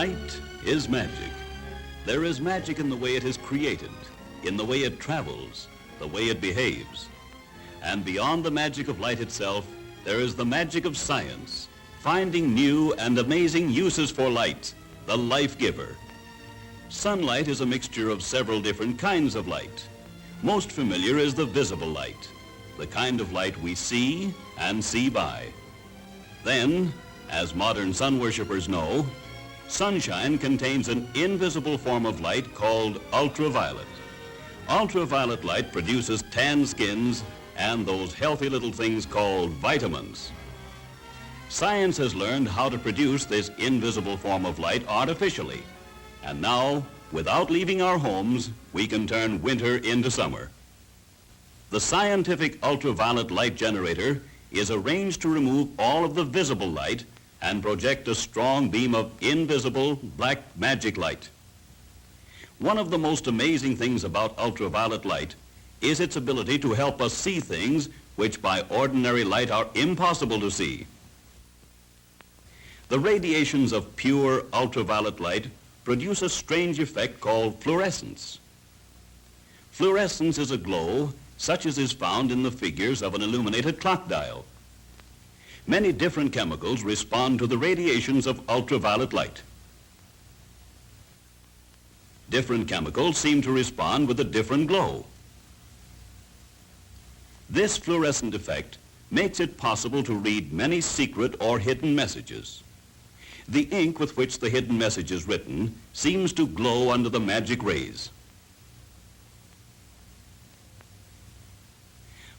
Light is magic. There is magic in the way it is created, in the way it travels, the way it behaves. And beyond the magic of light itself, there is the magic of science, finding new and amazing uses for light, the life giver. Sunlight is a mixture of several different kinds of light. Most familiar is the visible light, the kind of light we see and see by. Then, as modern sun worshippers know, sunshine contains an invisible form of light called ultraviolet. Ultraviolet light produces tan skins and those healthy little things called vitamins. Science has learned how to produce this invisible form of light artificially. And now, without leaving our homes, we can turn winter into summer. The scientific ultraviolet light generator is arranged to remove all of the visible light and project a strong beam of invisible black magic light. One of the most amazing things about ultraviolet light is its ability to help us see things which by ordinary light are impossible to see. The radiations of pure ultraviolet light produce a strange effect called fluorescence. Fluorescence is a glow such as is found in the figures of an illuminated clock dial. Many different chemicals respond to the radiations of ultraviolet light. Different chemicals seem to respond with a different glow. This fluorescent effect makes it possible to read many secret or hidden messages. The ink with which the hidden message is written seems to glow under the magic rays.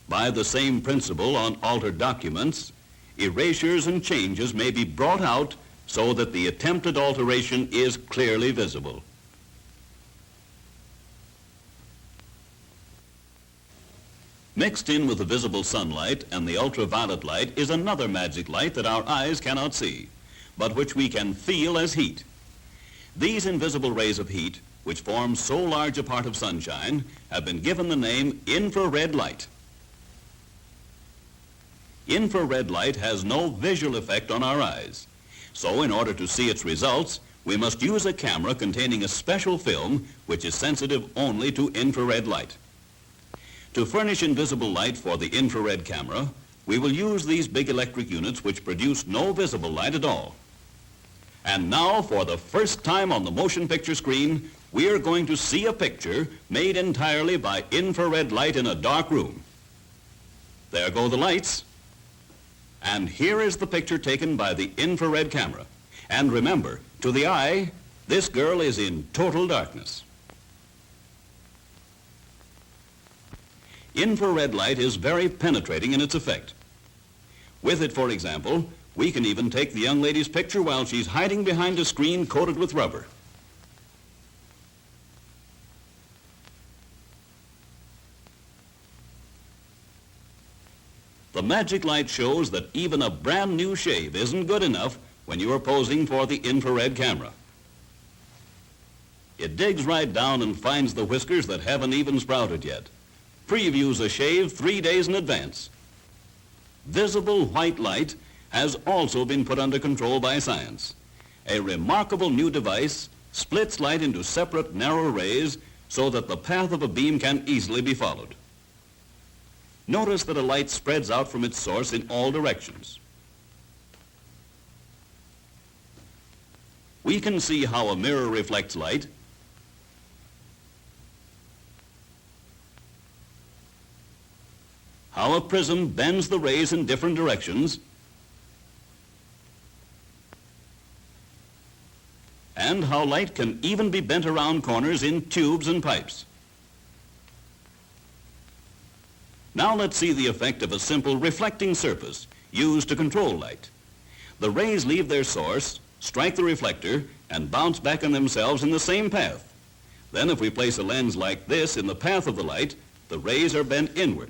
By the same principle on altered documents, erasures and changes may be brought out so that the attempted alteration is clearly visible. Mixed in with the visible sunlight and the ultraviolet light is another magic light that our eyes cannot see, but which we can feel as heat. These invisible rays of heat, which form so large a part of sunshine, have been given the name infrared light. Infrared light has no visual effect on our eyes. So in order to see its results, we must use a camera containing a special film which is sensitive only to infrared light. To furnish invisible light for the infrared camera, we will use these big electric units which produce no visible light at all. And now, for the first time on the motion picture screen, we are going to see a picture made entirely by infrared light in a dark room. There go the lights. And here is the picture taken by the infrared camera. And remember, to the eye, this girl is in total darkness. Infrared light is very penetrating in its effect. With it, for example, we can even take the young lady's picture while she's hiding behind a screen coated with rubber. The magic light shows that even a brand new shave isn't good enough when you are posing for the infrared camera. It digs right down and finds the whiskers that haven't even sprouted yet. Previews a shave 3 days in advance. Visible white light has also been put under control by science. A remarkable new device splits light into separate narrow rays so that the path of a beam can easily be followed. Notice that a light spreads out from its source in all directions. We can see how a mirror reflects light, how a prism bends the rays in different directions, and how light can even be bent around corners in tubes and pipes. Now let's see the effect of a simple reflecting surface used to control light. The rays leave their source, strike the reflector, and bounce back on themselves in the same path. Then if we place a lens like this in the path of the light, the rays are bent inward.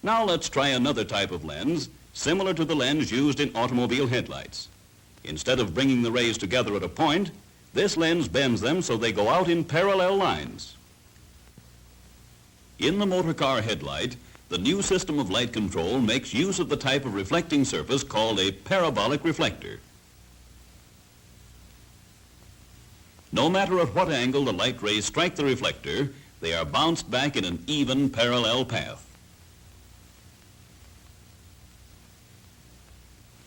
Now let's try another type of lens, similar to the lens used in automobile headlights. Instead of bringing the rays together at a point, this lens bends them so they go out in parallel lines. In the motor car headlight, the new system of light control makes use of the type of reflecting surface called a parabolic reflector. No matter at what angle the light rays strike the reflector, they are bounced back in an even parallel path.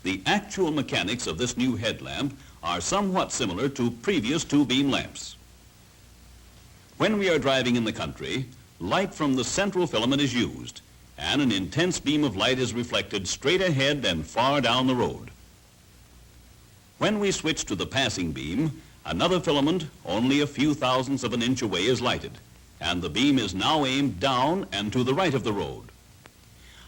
The actual mechanics of this new headlamp are somewhat similar to previous two-beam lamps. When we are driving in the country, light from the central filament is used, and an intense beam of light is reflected straight ahead and far down the road. When we switch to the passing beam, another filament only a few thousandths of an inch away is lighted, and the beam is now aimed down and to the right of the road.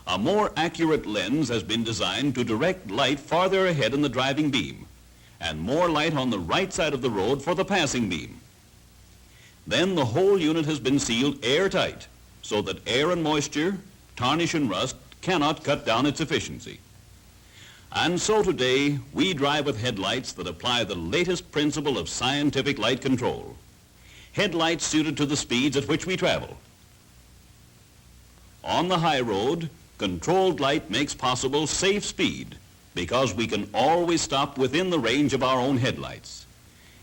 A more accurate lens has been designed to direct light farther ahead in the driving beam, and more light on the right side of the road for the passing beam. Then the whole unit has been sealed airtight, so that air and moisture, tarnish and rust cannot cut down its efficiency. And so today, we drive with headlights that apply the latest principle of scientific light control. Headlights suited to the speeds at which we travel. On the high road, controlled light makes possible safe speed because we can always stop within the range of our own headlights.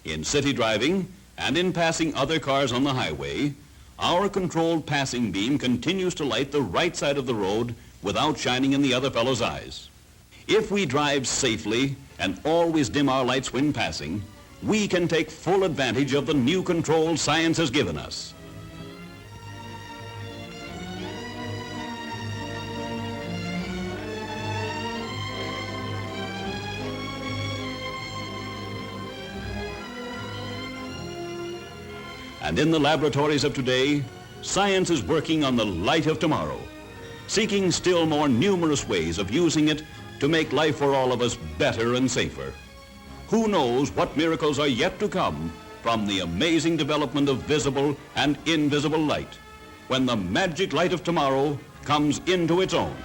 In city driving and in passing other cars on the highway, our controlled passing beam continues to light the right side of the road without shining in the other fellow's eyes. If we drive safely and always dim our lights when passing, we can take full advantage of the new control science has given us. And in the laboratories of today, science is working on the light of tomorrow, seeking still more numerous ways of using it to make life for all of us better and safer. Who knows what miracles are yet to come from the amazing development of visible and invisible light when the magic light of tomorrow comes into its own.